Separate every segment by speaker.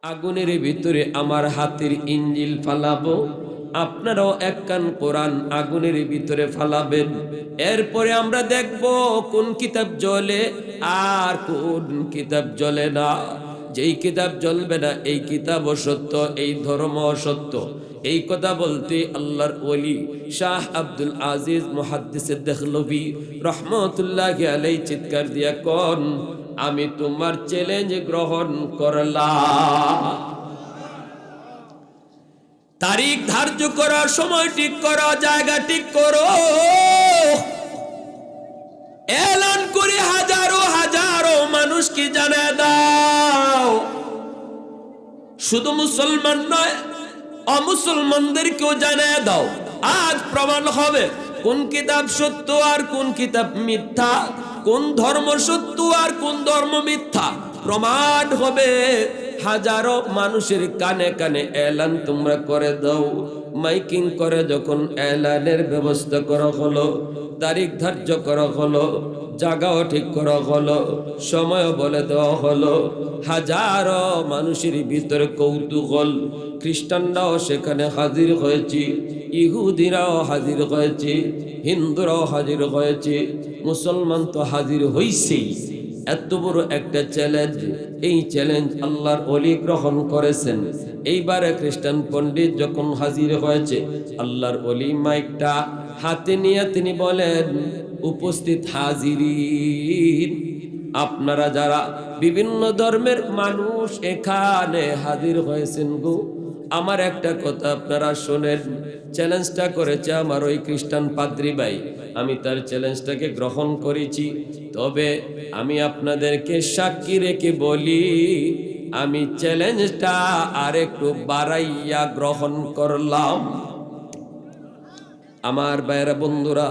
Speaker 1: আগুনের ভিতরে আমার হাতের ইঞ্জিল ফালাবো, আপনারাও এক কান কোরআন আগুনের ভিতরে ফালাবেন। এরপরে আমরা দেখব কোন কিতাব জ্বলে আর কোন কিতাব জ্বলে না। যেই কিতাব জ্বলবে না এই কিতাব অসত্য, এই ধর্ম অসত্য। এই কথা বলতে আল্লাহর ওলি শাহ আব্দুল আজিজ মুহাদ্দিস দেহলভী রহমতুল্লাহি আলাইহি চিৎকার দিয়া কোন, আমি তোমার চ্যালেঞ্জ গ্রহণ করলাম। তারিখ ধার্য করো, সময় ঠিক করো, জায়গা ঠিক করো, এলান করে হাজারো হাজারো মানুষকে জানায় দাও। শুধু মুসলমান নয়, অমুসলমানদেরকেও জানায় দাও। আজ প্রমাণ হবে কোন কিতাব সত্য আর কোন কিতাব মিথ্যা, কোন ধর্ম সত্য আর কোন ধর্ম মিথ্যা। প্রমাণ হবে। হাজারো মানুষের কানে কানে এলান তোমরা করে দাও। মাইকিং করে যখন এলানের ব্যবস্থা করা হলো, তারিখ ধার্য করা হলো, জায়গাও ঠিক করা হলো, সময় বলে দেওয়া হলো, হাজারো মানুষের ভিতরে কৌতূহল। খ্রিস্টানরাও সেখানে হাজির হয়েছে, ইহুদিরাও হাজির হয়েছে, হিন্দুরাও হাজির হয়েছে, মুসলমান তো হাজির হইছেই। এত বড় একটা চ্যালেঞ্জ, এই চ্যালেঞ্জ আল্লাহর ওলি গ্রহণ করেছেন। এইবারে খ্রিস্টান পণ্ডিত যখন হাজির হয়েছে, আল্লাহর ওলি মাইকটা হাতে নিয়ে তিনি বলেন, উপস্থিত হাজিরিন, আপনারা যারা বিভিন্ন ধর্মের মানুষ এখানে হাজির হয়েছেন গো, আমার একটা কথা আপনারা শোনেন। চ্যালেঞ্জটা করেছে আমার ওই খ্রিস্টান পাদ্রী ভাই, আমি তার চ্যালেঞ্জটাকে গ্রহণ করেছি। তবে আমি আপনাদেরকে সাক্ষী রেখে বলি, আমি চ্যালেঞ্জটা আর একটু বাড়াইয়া গ্রহণ করলাম। আমার ভাইয়েরা বন্ধুরা,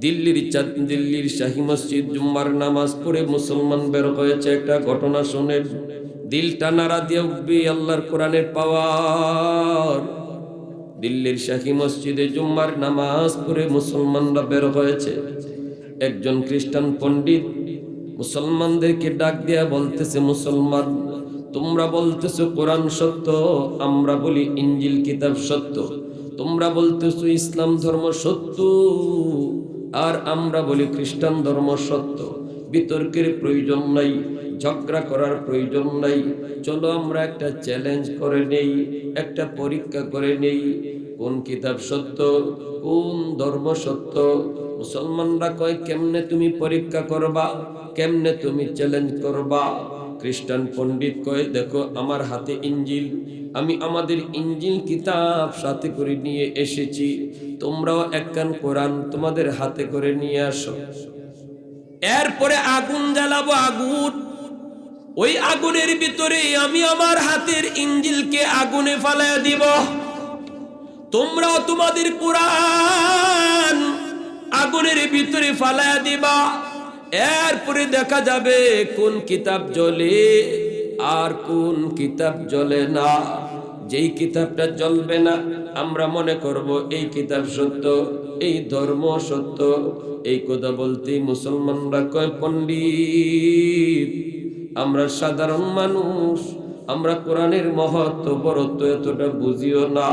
Speaker 1: দিল্লির শাহী মসজিদ জুম্মার নামাজ পড়ে মুসলমান বের হয়েছে। একটা ঘটনা শুনেন, দিলটা নাড়া দিয়ে উঠবে আল্লাহর কোরআনের পাওয়ার। দিল্লির শাহী মসজিদে জুম্মার নামাজ পড়ে মুসলমানরা বের হয়েছে। একজন খ্রিস্টান পণ্ডিত মুসলমানদেরকে ডাক দিয়া বলতেছে, মুসলমান, তোমরা বলতেছো কোরআন সত্য, আমরা বলি ইঞ্জিল কিতাব সত্য। তোমরা বলতেছো ইসলাম ধর্ম সত্য, আর আমরা বলি খ্রিস্টান ধর্ম সত্য। বিতর্কের প্রয়োজন নাই, ঝগড়া করার প্রয়োজন নাই। চলো আমরা একটা চ্যালেঞ্জ করে নেই, একটা পরীক্ষা করে নেই, কোন কিতাব সত্য, কোন ধর্ম সত্য। মুসলমানরা কয়, কেমনে তুমি পরীক্ষা করবা, কেমনে তুমি চ্যালেঞ্জ করবা? খ্রিস্টান পণ্ডিত কয়, দেখো আমার হাতে ইঞ্জিল, আমি আমাদের ইঞ্জিল কিতাব সাথে করে নিয়ে এসেছি, তোমরাও একখান কোরআন তোমাদের হাতে করে নিয়ে আসো। এরপরে আগুন জ্বালাবো, আগুন। ওই আগুনের ভিতরে আমি আমার হাতের ইঞ্জিলকে আগুনে ফালাইয়া দিব। তোমরাও তোমাদের কোরআন আগুনের ভিতরে ফালাইয়া দিবা। এরপরে দেখা যাবে কোন কিতাব জ্বলে আর কোন কিতাব জ্বলে না। যেই কিতাবটা জ্বলবে না আমরা মনে করব এই কিতাব সত্য, এই ধর্ম সত্য। এই কথা বলতে মুসলমানরা কয়, পণ্ডিত, আমরা সাধারণ মানুষ, আমরা কোরআনের মহত্ব বড়ত্ব এতটা বুঝিও না।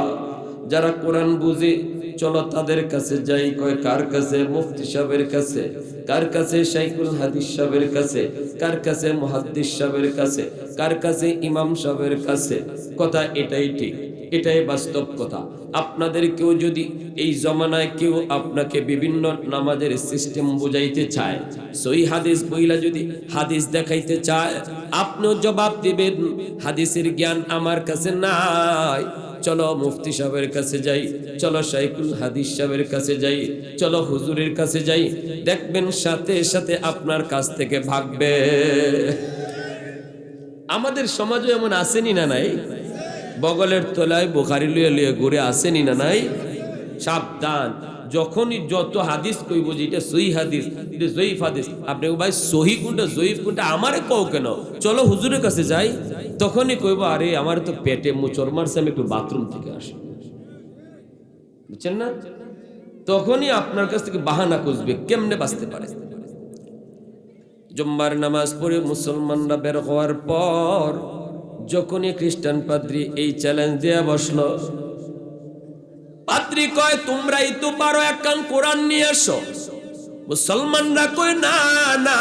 Speaker 1: যারা কোরআন বুঝে চলো তাদের কাছে যাই। কয়, কার কাছে? মুফতি সাহেবের কাছে। কার কাছে? শাইখুল হাদিস সাহেবের কাছে। কার কাছে? মুহাদ্দিস সাহেবের কাছে। কার কাছে? ইমাম সাহেবের কাছে। কথা এটাই ঠিক, এটাই বাস্তব কথা। আপনাদের কেউ যদি এই জমানায় কেউ আপনাকে বিভিন্ন নামাজের সিস্টেম বুঝাইতে চায়, সহি হাদিস বইলা যদি হাদিস দেখাইতে চায়, আপনিও জবাব দিবেন, হাদিসের জ্ঞান আমার কাছে নাই। চলো মুফতি সাহেবের কাছে যাই, চলো শাইখুল হাদিস সাহেবের কাছে যাই, চলো হুজুরের কাছে যাই। দেখবেন সাথে সাথে আপনার কাছ থেকে ভাগবে। আমাদের সমাজে এমন আসেনি না নাই? বগলের তলায় বুখারী লইয়া লইয়া ঘুরে আসেনি না নাই? সাবধান, যখনই যত হাদিস কইব যে এটা সহি হাদিস, এটা জয়ীফ হাদিস, আপনি ভাই সহি কোনটা জয়ীফ কোনটা আমারে কও কেন? চলো হুজুরের কাছে যাই। তখনই কইব, আরে আমার তো পেটে মোচড় মারছে, আমি একটু বাথরুম থেকে আসি। বুঝছেন না? তখনই আপনার কাছ থেকে বাহানা খুঁজবে কেমনে বাঁচতে পারে। জুম্মার নামাজ পড়ে মুসলমানরা বের হওয়ার পর যখনই খ্রিস্টান পাদ্রী এই চ্যালেঞ্জ দিয়ে বসলো, পাদ্রী কয় তোমরাই তো পারো, একখান কোরআন নিয়ে আসো। মুসলমানরা কয় না না,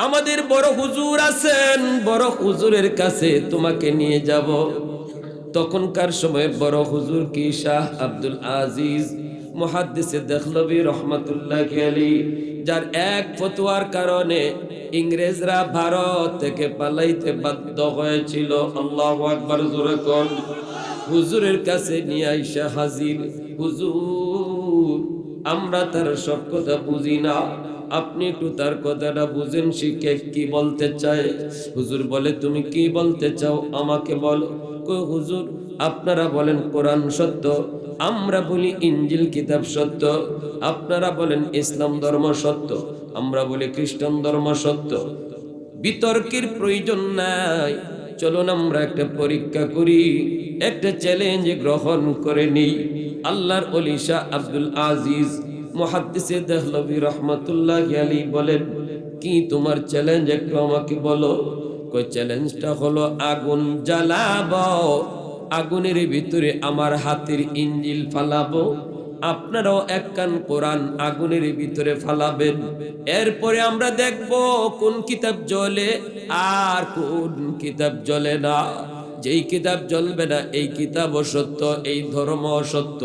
Speaker 1: আমাদের বড় হুজুর আছেন, বড় হুজুরের কাছে তোমাকে নিয়ে যাব। তখনকার সময় বড় হুজুর কি শাহ আব্দুল আজিজ মুহাদ্দিসে দেহলভী রহমাতুল্লাহি আলাইহি, যার এক ফতোয়ার কারণে ইংরেজরা ভারত থেকে পালাইতে বাধ্য হয়েছিল। আল্লাহু আকবার, জোরে কোন। হুজুরের কাছে নিয়ে আইসা হাজির, হুজুর আমরা তার সব কথা বুঝি না, আপনি একটু তার কথাটা বুঝেন, শিখে কি বলতে চায়। হুজুর বলে তুমি কি বলতে চাও আমাকে বলো। কই হুজুর আপনারা বলেন কোরআন সত্য, আমরা বলি ইনজিল কিতাব সত্য, আপনারা বলেন ইসলাম ধর্ম সত্য, আমরা বলি খ্রিস্টান ধর্ম সত্য। বিতর্কের প্রয়োজন নাই, চলুন আমরা একটা পরীক্ষা করি, একটা চ্যালেঞ্জ গ্রহণ করে নিই। আল্লাহর ওলি শাহ আব্দুল আজিজ মুহাদ্দিসে দেহলভী রহমাতুল্লাহি আলাইহি বলেন, কি তোমার চ্যালেঞ্জ একটু আমাকে বলো। কই চ্যালেঞ্জটা হলো আগুন জ্বালাবো, আগুনের ভিতরে আমার হাতের ইনজিল ফালাবো, আপনারাও একখান কোরআন আগুনের ভিতরে ফালাবেন। এরপরে আমরা দেখব কোন কিতাব জ্বলে আর কোন কিতাব জ্বলে না। যেই কিতাব জ্বলবে না এই কিতাব সত্য, এই ধর্ম সত্য।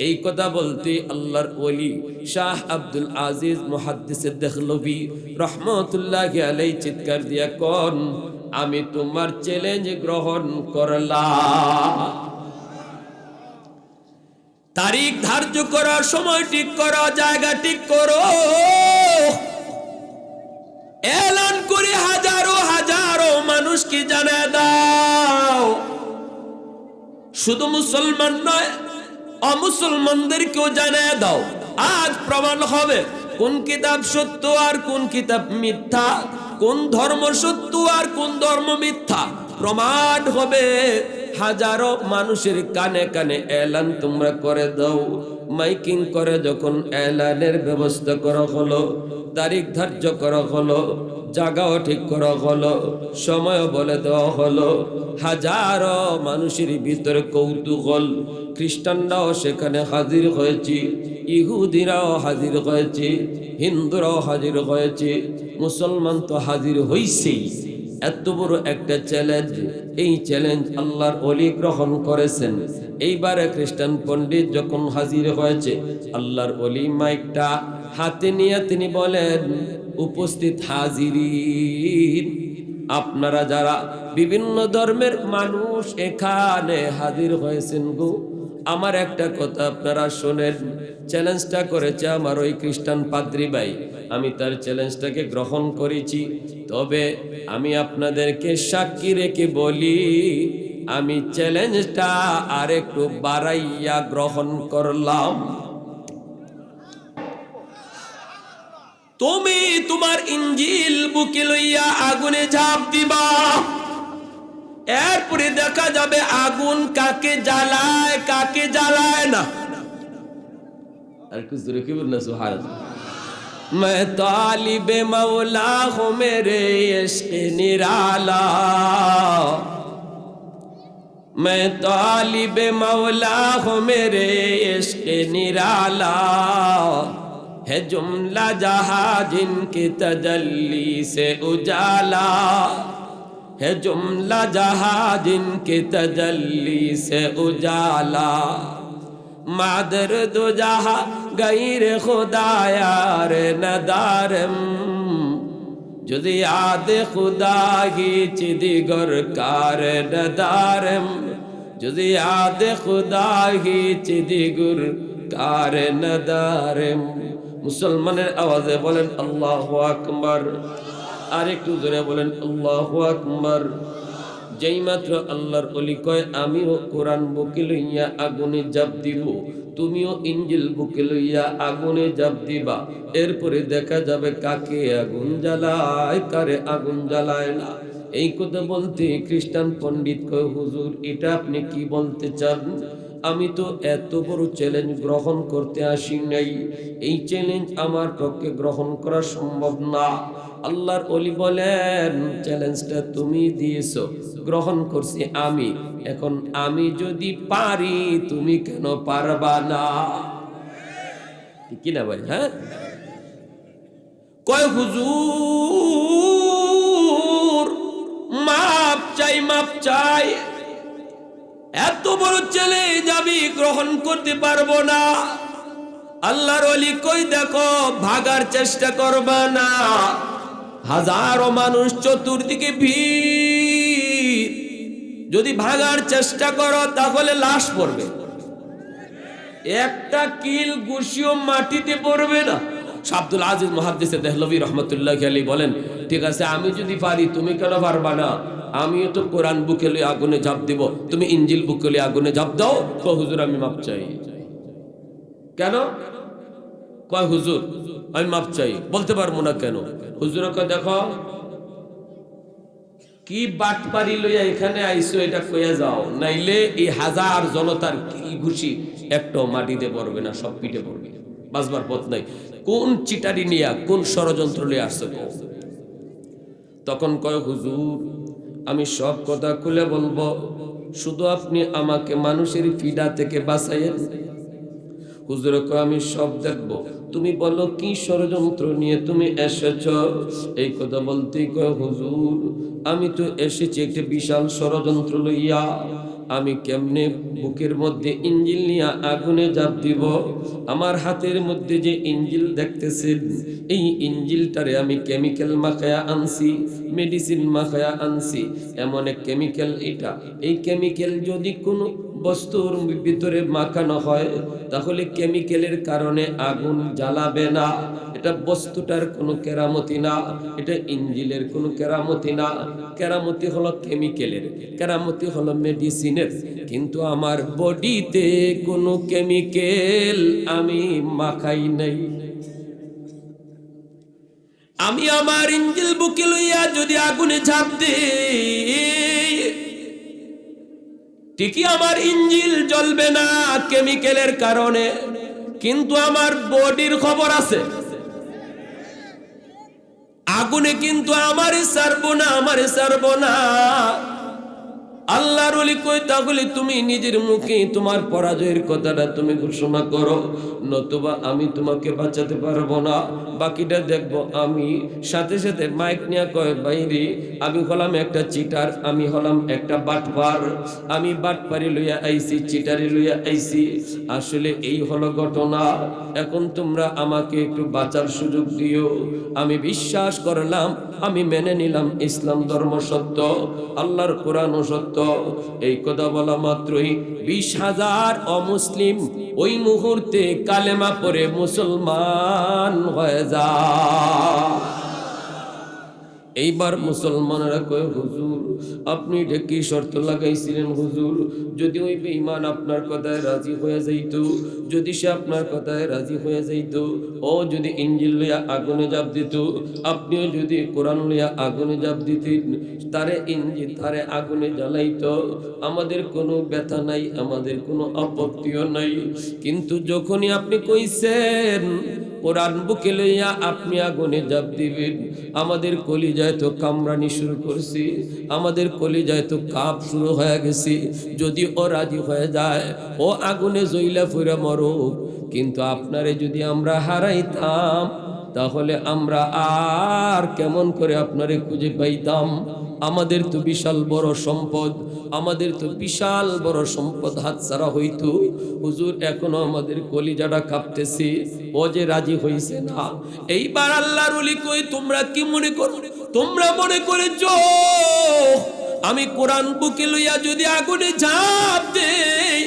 Speaker 1: এই কথা বলতে আল্লাহর ওলি শাহ আব্দুল আজিজ মুহাদ্দিসে দেহলভী রহমাতুল্লাহি আলাইহি চিৎকার দিয়া কোন, আমি তোমার চ্যালেঞ্জ গ্রহণ করলাম। তারিখ ধার্য করো, সময় ঠিক করো, জায়গা ঠিক করো, এলান করে হাজারো হাজারো মানুষকে জানায় দাও। শুধু মুসলমান নয়, অমুসলমানদেরকেও জানায় দাও। আজ প্রমাণ হবে কোন কিতাব সত্য আর কোন কিতাব মিথ্যা, কোন ধর্ম সত্য আর কোন ধর্ম মিথ্যা। প্রমাণ হবে, হাজারো মানুষের কানে কানে এলান তোমরা করে দাও। মাইকিং করে যখন এলানের ব্যবস্থা করা হলো, তারিখ ধার্য করা হলো, জায়গাও ঠিক করা হলো, সময় বলে দেওয়া হলো, হাজারো মানুষের ভিতরে কৌতূহল। খ্রিস্টানরাও সেখানে হাজির হয়েছে, ইহুদিরাও হাজির হয়েছে, হিন্দুরাও হাজির হয়েছে, মুসলমান তো হাজির হইছেই। এত বড় একটা চ্যালেঞ্জ, এই চ্যালেঞ্জ আল্লাহর ওলি গ্রহণ করেছেন। এইবারে খ্রিস্টান পণ্ডিত যখন হাজির হয়েছে, আল্লাহর ওলি মাইকটা হাতে নিয়ে তিনি বলেন, উপস্থিত হাজিরিন, আপনারা যারা বিভিন্ন ধর্মের মানুষ এখানে হাজির হয়েছেন গো, আমার একটা কথা আপনারা শোনেন। চ্যালেঞ্জটা করেছে আমার ওই খ্রিস্টান পাদ্রী ভাই, আমি তার চ্যালেঞ্জটাকে গ্রহণ করেছি। তবে আমি আপনাদেরকে সাক্ষী রেখে বলি, আমি চ্যালেঞ্জটা আর একটু বাড়াইয়া গ্রহণ করলাম। তুমি তোমার ইনজিল বুকে লইয়া আগুনে ঝাঁপ দিবা, এরপরে দেখা যাবে আগুন কাকে জ্বালায় কাকে জ্বালায় না। আর কিছু রেখে বল না, সুবহানাল্লাহ। मैं तालिब मौला हूँ मेरे इश्क़ निराला, मैं तालिब मौला हूँ मेरे इश्क़ निराला, है जुमला जहाँ जिनकी तजल्ली से उजाला, है जुमला जहाँ जिनकी तजल्ली से उजाला, मादर दो जहाँ गैर खुदा यार नदारम, जुद याद खुदा ही चिदिगर कार नदारम, जुद याद खुदा ही चिदिगर कार नदारम। মুসলমানের আওয়াজে বলেন আল্লাহু আকবার, আর একটু জোরে বলেন আল্লাহু আকবার। যেই মাত্র আল্লাহর ওলি কয় আমিও কোরআন বুকে লইয়া আগুনে জাপ দিব, তুমিও ইনজিল বুকে লইয়া আগুনে জাপ দিবা, এরপরে দেখা যাবে কাকে আগুন জ্বালায় কারে আগুন জ্বালায় না। এই কথা বলতে খ্রিস্টান পণ্ডিত কয় হুজুর এটা আপনি কি বলতে চান? আমি তো এত বড় চ্যালেঞ্জ গ্রহণ করতে আসি নাই, এই চ্যালেঞ্জ আমার পক্ষে গ্রহণ করা সম্ভব না। আল্লাহর ওলি বলেন, চ্যালেঞ্জটা তুমি দিয়েছো, গ্রহণ করছি আমি, এখন আমি যদি পারি তুমি কেন পারবা না? কি না ভাই? হ্যাঁ, কয় হুজুর মাপ চাই, মাপ চাই, এত বড় চ্যালেঞ্জ আমি গ্রহণ করতে পারবো না। আল্লাহর ওলি কই, দেখো ভাগার চেষ্টা করবা না, হাজারো মানুষ চতুর্দিকে ভিড়, যদি ভাগার চেষ্টা করো তাহলে লাশ পড়বে, একটা কিল ঘুষিও মাটিতে পড়বে না। আব্দুল আজিজ মুহাদ্দিসে দেহলভী রহমতুল্লাহি আলাইহি বলেন, ঠিক আছে আমি যদি পারি তুমি কেন পারবা না? আমিও তো কোরআন বুকে লই আগুনে ঝাঁপ দিব, তুমি ইনজিল বুকে লই আগুনে ঝাঁপ দাও। কয় হুজুর আমি মাপ চাই। কেন? কয় হুজুর আমি মাপ চাই, বলতে পারবো না কেন? হুজুর কয়, দেখো কি বাটপারি লইয়া এখানে আইসো এটা কইয়া যাও, নাইলে এই হাজার জনতার কিল ঘুষি একটাও মাটিতে পড়বে না, সব পিঠে পড়বে, বাঁচবার পথ নাই। কোন চিটারি নিয়া, কোন ষড়যন্ত্র নিয়ে আসছে? তখন কয় হুজুর আমি সব কথা খুলে বলবো, শুধু আপনি আমাকে মানুষের ফিডা থেকে বাঁচাইয়েন। হুজুর কয় আমি সব দেখব, তুমি বলো কি ষড়যন্ত্র নিয়ে তুমি এসেছ? এই কথা বলতেই কয় হুজুর আমি তো এসেছি একটা বিশাল ষড়যন্ত্র লইয়া, আমি কেমনে বুকের মধ্যে ইঞ্জিল নিয়ে আগুনে ঝাঁপ দিব। আমার হাতের মধ্যে যে ইঞ্জিল দেখতেছেন, এই ইঞ্জিলটারে আমি কেমিক্যাল মাখায়া আনছি, মেডিসিন মাখায়া আনছি, এমন এক কেমিক্যাল এটা, এই কেমিক্যাল যদি কোনো বস্তুর ভিতরে মাখানো হয় তাহলে কেমিক্যালের কারণে আগুন জ্বালাবে না। এটা বস্তুটার কোনো কেরামতি না, এটা ইঞ্জিলের কোনো কেরামতি না। কেরামতি হলো কেমিক্যালের, কেরামতি হলো মেডিসিনের, কিন্তু আমার বডিতে কোনো কেমিক্যাল আমি মাখাই নাই। আমি আমার ইঞ্জিল বুকে লইয়া যদি আগুনে ঝাঁপ দিই, ঠিকই আমার ইঞ্জিল জ্বলবে না কেমিক্যালের কারণে, কিন্তু আমার বডির খবর আছে, আগুনে কিন্তু আমারে ছাড়বো না, আমারে ছাড়বো না। আল্লাহর ওলি কই, তাহলে তুমি নিজের মুখে তোমার পরাজয়ের কথাটা তুমি ঘোষণা করো, নতুবা আমি তোমাকে বাঁচাতে পারবো না, বাকিটা দেখবো আমি। সাথে সাথে মাইক নিয়ে কয়, বাইরে আমি হলাম একটা চিটার, আমি হলাম একটা বাটপার, আমি বাটপারি লইয়া আইছি, চিটারি লইয়া আইছি, আসলে এই হলো ঘটনা। এখন তোমরা আমাকে একটু বাঁচার সুযোগ দিও। আমি বিশ্বাস করলাম, আমি মেনে নিলাম ইসলাম ধর্ম সত্য, আল্লাহর কোরআন সত্য। এই কথা বলা মাত্রই 20,000 অমুসলিম ওই মুহূর্তে কালেমা পড়ে মুসলমান হয়ে যায়। এইবার মুসলমানরা কয়, হুজুর আপনি এটা কি শর্ত লাগাইছিলেন? হুজুর যদি ওই বেঈমান আপনার কথায় রাজি হয়ে যাইত, যদি সে আপনার কথায় রাজি হয়ে যাইত, ও যদি ইঞ্জিল লইয়া আগুনে ঝাঁপ দিত, আপনিও যদি কোরআন লইয়া আগুনে ঝাঁপ দিতেন, তারে ইঞ্জিল তারে আগুনে জ্বালাইত, আমাদের কোনো ব্যথা নাই, আমাদের কোনো আপত্তিও নাই। কিন্তু যখনই আপনি কইছেন কোরআন বুকে লইয়া আপনি আগুনে ঝাঁপ দিবেন, আমাদের কলিজায় তো কামড়ানি শুরু করছি, আমাদের কলিজায় তো কাঁপ শুরু হয়ে গেছে। যদি ও রাজি হয়ে যায়, ও আগুনে জ্বইলা ফুইরা মরুক, কিন্তু আপনারে যদি আমরা হারাইতাম তাহলে আমরা আর কেমন করে আপনারে খুঁজে পাইতাম? আমাদের তো বিশাল বড় সম্পদ, আমাদের তো বিশাল বড় সম্পদ হাতছাড়া হইতো। হুজুর এখনো আমাদের কলিজাটা কাঁপতেছে, ও যে রাজি হইছে না। এইবার আল্লাহর ওলি কই, তোমরা কি মনে করো? তোমরা মনে করেছো আমি কোরআন বুকে লইয়া যদি আগুনে ঝাঁপ দেই,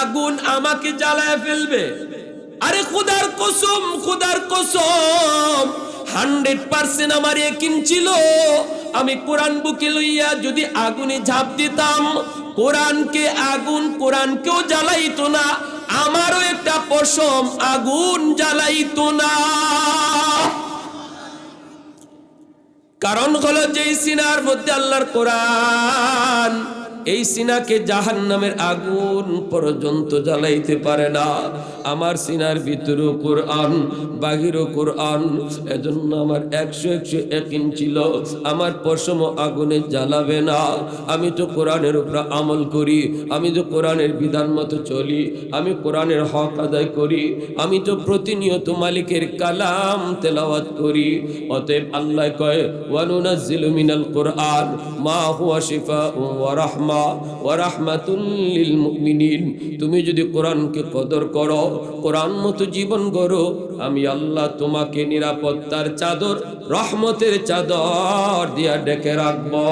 Speaker 1: আগুন আমাকে জ্বালায় ফেলবে? আরে খোদার কসম, খোদার কসম, 100% আমার ইয়াকিন ছিল, আমি কোরআন বুকে লইয়া যদি আগুনে ঝাঁপ দিতাম, কোরআনকে আগুন কোরআনকেও জ্বালাইতো না, আমারও একটা পশম আগুন জ্বালাইতো না। কারণ হলো যে সিনার মধ্যে আল্লাহর কোরআন, এই সিনাকে জাহান্নামের আগুন পর্যন্ত জ্বালাইতে পারে না। আমার সিনার ভিতরেও কোরআন, বাহিরও কোরআন। এজন্য আমার 100 ইয়াকিন ছিল আমার পশম আগুনে জ্বালাবে না। আমি তো কোরআনের উপর আমল করি, আমি তো কোরআনের বিধান মতো চলি, আমি কোরআনের হক আদায় করি, আমি তো প্রতিনিয়ত মালিকের কালাম তেলাওয়াত করি। অতএব আল্লাহ কয় ওয়ানুনাজ্জিলু মিনাল কোরআন মা হুয়া শিফাউন ওয়া রাহমা ওয়া রাহমাতুল লিল মুমিনিন। তুমি যদি কোরআনকে কদর করো, কোরআন মতো জীবন গড়ো, আমি আল্লাহ তোমাকে নিরাপত্তার চাদর, রহমতের চাদর দিয়া ডেকে রাখবো।